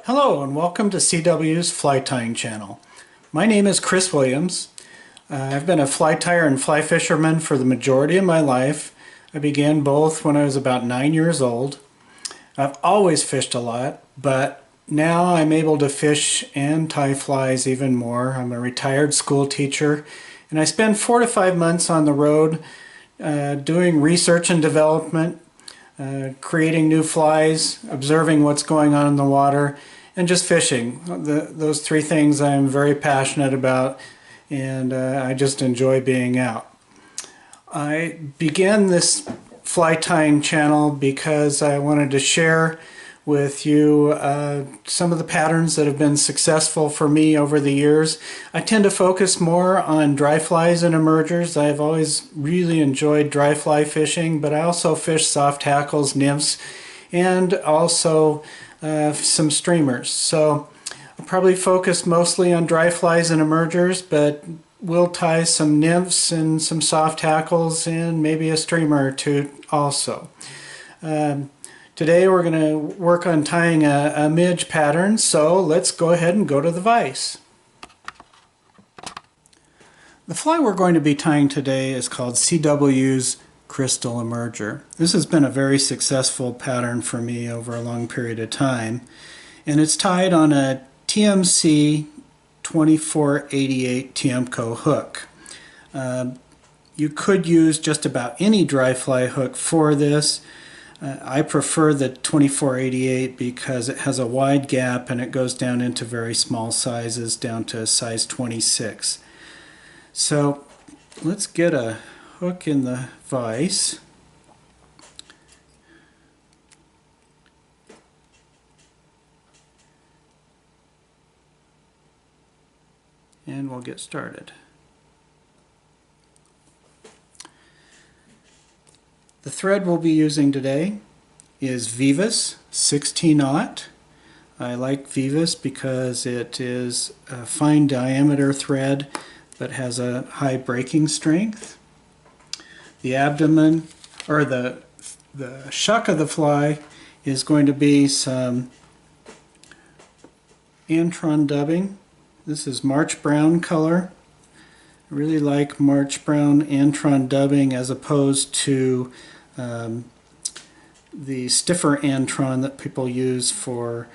Hello and welcome to CW's Fly Tying channel. My name is Chris Williams. I've been a fly tyer and fly fisherman for the majority of my life. I began both when I was about 9 years old. I've always fished a lot, but now I'm able to fish and tie flies even more. I'm a retired school teacher and I spend 4 to 5 months on the road doing research and development, creating new flies, observing what's going on in the water, and just fishing. Those three things I'm very passionate about, and I just enjoy being out. I began this fly tying channel because I wanted to share with you some of the patterns that have been successful for me over the years. I tend to focus more on dry flies and emergers. I've always really enjoyed dry fly fishing, but I also fish soft hackles, nymphs, and also some streamers. So I'll probably focus mostly on dry flies and emergers, but we'll tie some nymphs and some soft hackles and maybe a streamer or two also. Today we're going to work on tying a midge pattern, so let's go ahead and go to the vise. The fly we're going to be tying today is called CW's Crystal Emerger. This has been a very successful pattern for me over a long period of time, and it's tied on a TMC 2488 Tiemco hook. You could use just about any dry fly hook for this. I prefer the 2488 because it has a wide gap and it goes down into very small sizes, down to size 26. So let's get a hook in the vise. And we'll get started. The thread we'll be using today is Vivas 16-aught. I like Vivas because it is a fine diameter thread but has a high breaking strength. The abdomen, or the shuck of the fly, is going to be some Antron dubbing. This is March Brown color. I really like March Brown Antron dubbing as opposed to the stiffer Antron that people use for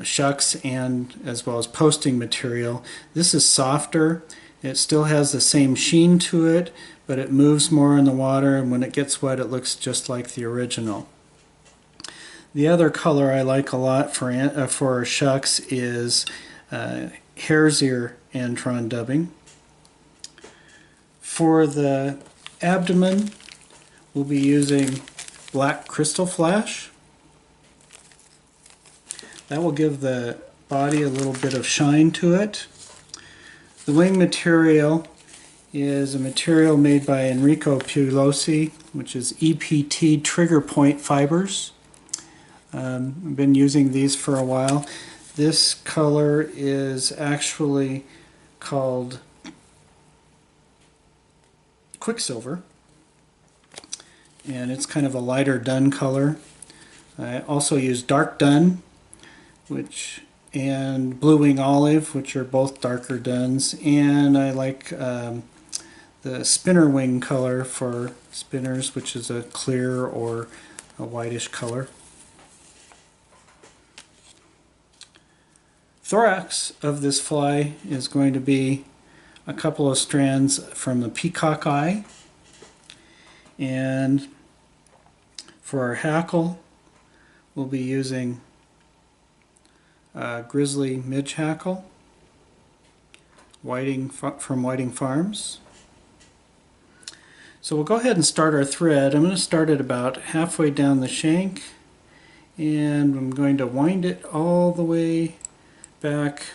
shucks and as well as posting material. This is softer. It still has the same sheen to it, but it moves more in the water, and when it gets wet it looks just like the original. The other color I like a lot for shucks is hare's ear Antron dubbing. For the abdomen, we'll be using black crystal flash. That will give the body a little bit of shine to it. The wing material is a material made by Enrico Pulosi, which is EPT trigger point fibers. I've been using these for a while. This color is actually called Quicksilver, and it's kind of a lighter dun color. I also use dark dun, and blue wing olive, which are both darker duns, and I like the spinner wing color for spinners, which is a clear or a whitish color. Thorax of this fly is going to be a couple of strands from the peacock eye, and for our hackle we'll be using grizzly midge hackle from Whiting Farms. So we'll go ahead and start our thread. I'm going to start it about halfway down the shank, and I'm going to wind it all the way back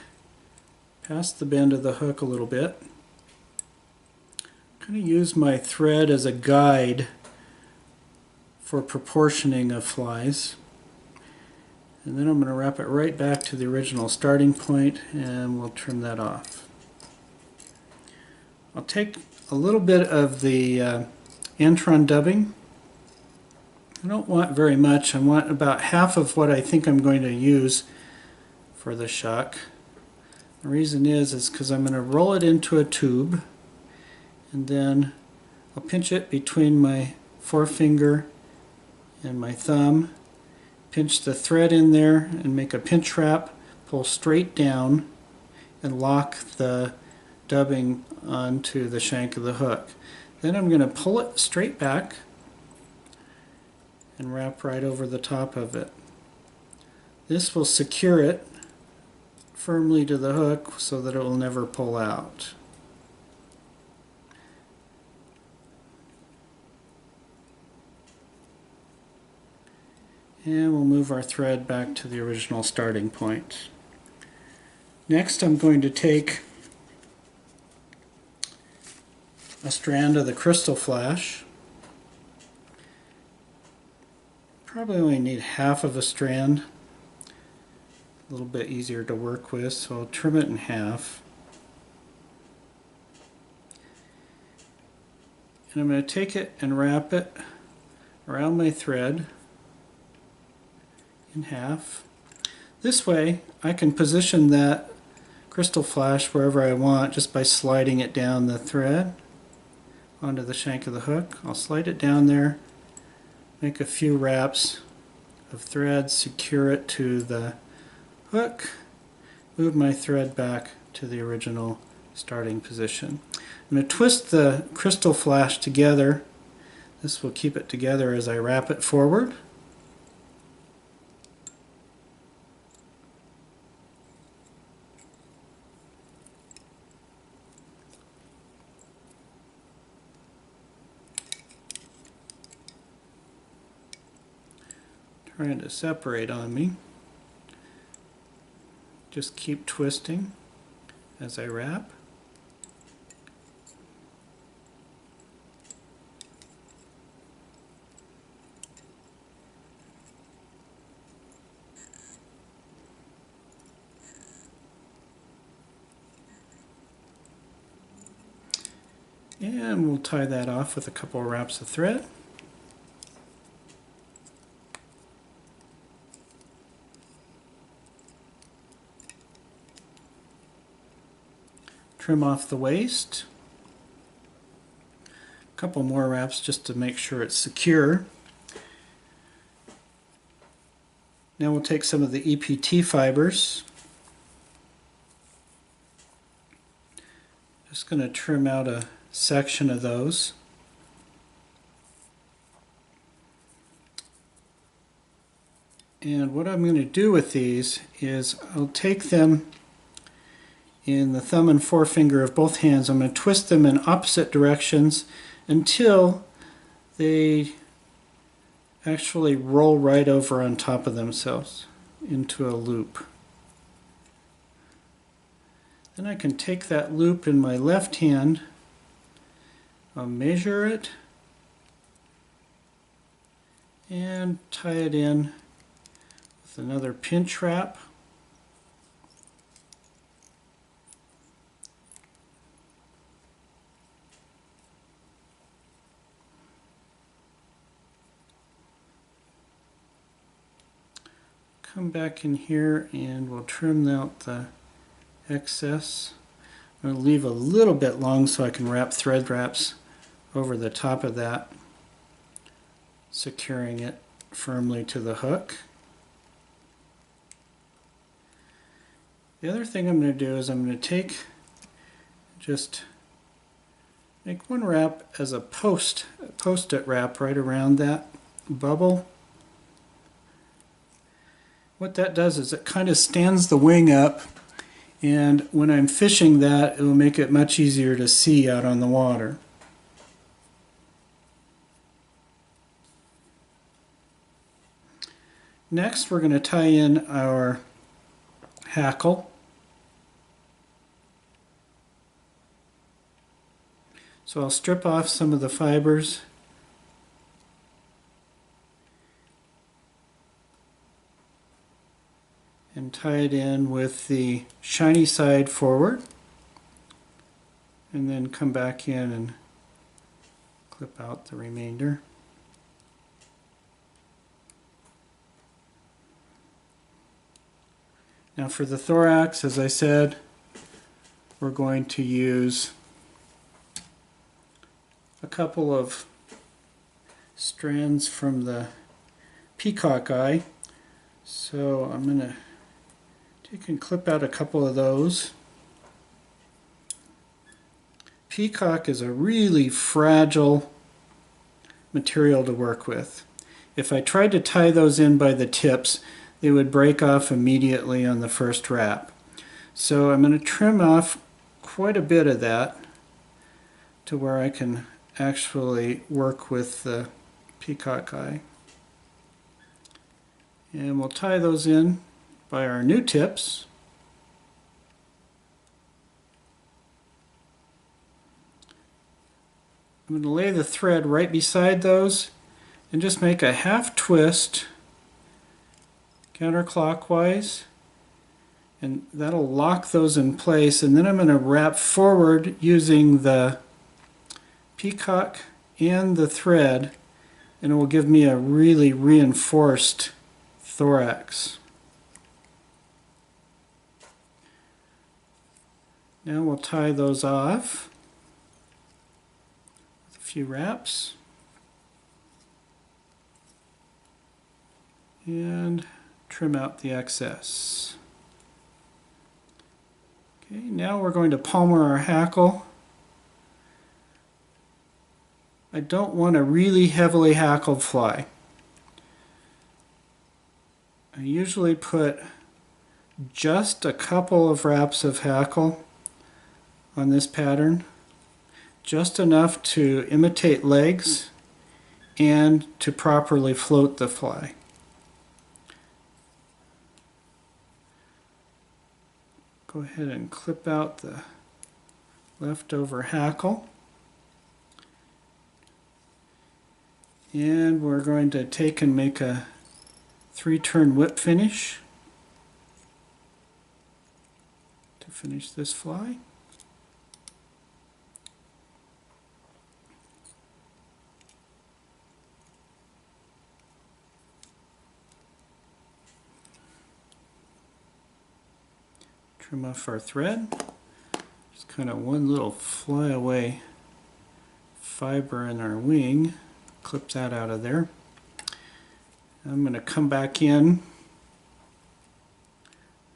past the bend of the hook a little bit. I'm going to use my thread as a guide for proportioning of flies, and then I'm going to wrap it right back to the original starting point, and we'll trim that off. I'll take a little bit of the Antron dubbing. I don't want very much. I want about half of what I think I'm going to use for the shock. The reason is because I'm going to roll it into a tube, and then I'll pinch it between my forefinger and my thumb, pinch the thread in there and make a pinch wrap, pull straight down, and lock the dubbing onto the shank of the hook. Then I'm going to pull it straight back and wrap right over the top of it. This will secure it firmly to the hook so that it will never pull out. And we'll move our thread back to the original starting point. Next, I'm going to take a strand of the crystal flash. Probably only need half of a strand. A little bit easier to work with, so I'll trim it in half. And I'm going to take it and wrap it around my thread in half. This way I can position that crystal flash wherever I want just by sliding it down the thread onto the shank of the hook. I'll slide it down there, make a few wraps of thread, secure it to the hook, move my thread back to the original starting position. I'm going to twist the crystal flash together. This will keep it together as I wrap it forward. Trying to separate on me. Just keep twisting as I wrap. And we'll tie that off with a couple of wraps of thread. Trim off the waist. A couple more wraps just to make sure it's secure. Now we'll take some of the EPT fibers. Just going to trim out a section of those. And what I'm going to do with these is I'll take them in the thumb and forefinger of both hands. I'm going to twist them in opposite directions until they actually roll right over on top of themselves into a loop. Then I can take that loop in my left hand, I'll measure it and tie it in with another pinch wrap. Come back in here and we'll trim out the excess. I'm going to leave a little bit long so I can wrap thread wraps over the top of that, securing it firmly to the hook. The other thing I'm going to do is I'm going to just make one wrap as a post-it wrap right around that bubble. What that does is it kind of stands the wing up, and when I'm fishing that, it will make it much easier to see out on the water. Next, we're going to tie in our hackle. So I'll strip off some of the fibers and tie it in with the shiny side forward, and then come back in and clip out the remainder. Now for the thorax, as I said, we're going to use a couple of strands from the peacock eye. So I'm going to take and clip out a couple of those. Peacock is a really fragile material to work with. If I tried to tie those in by the tips, they would break off immediately on the first wrap. So I'm going to trim off quite a bit of that to where I can actually work with the peacock eye. And we'll tie those in by our new tips. I'm going to lay the thread right beside those and just make a half twist counterclockwise, and that'll lock those in place. And then I'm going to wrap forward using the peacock and the thread, and it will give me a really reinforced thorax. Now we'll tie those off with a few wraps and trim out the excess. Okay, now we're going to palmer our hackle. I don't want a really heavily hackled fly. I usually put just a couple of wraps of hackle on this pattern, just enough to imitate legs and to properly float the fly. Go ahead and clip out the leftover hackle. And we're going to take and make a 3-turn whip finish to finish this fly. Trim off our thread. Just kind of one little flyaway fiber in our wing. Clip that out of there. I'm going to come back in.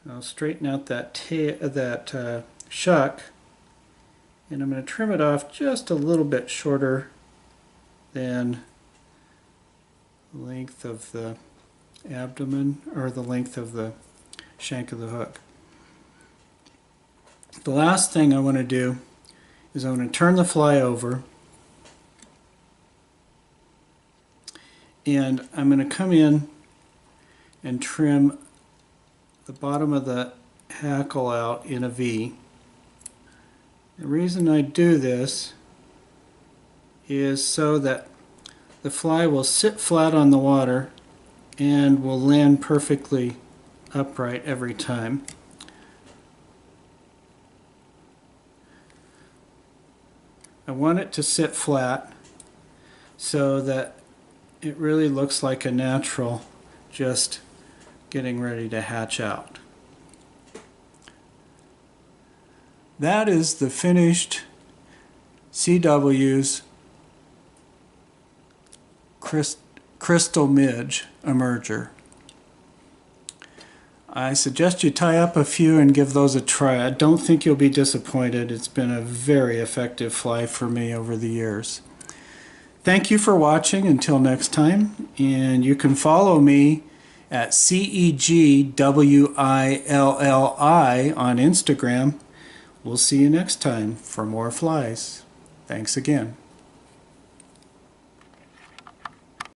I'll straighten out that shuck, and I'm going to trim it off just a little bit shorter than the length of the abdomen, or the length of the shank of the hook. The last thing I want to do is I'm going to turn the fly over, and I'm going to come in and trim the bottom of the hackle out in a V. The reason I do this is so that the fly will sit flat on the water and will land perfectly upright every time. I want it to sit flat so that it really looks like a natural just getting ready to hatch out. That is the finished CW's Crystal Midge emerger. I suggest you tie up a few and give those a try. I don't think you'll be disappointed. It's been a very effective fly for me over the years. Thank you for watching until next time, and you can follow me at CEGWILLI on Instagram. We'll see you next time for more flies. Thanks again.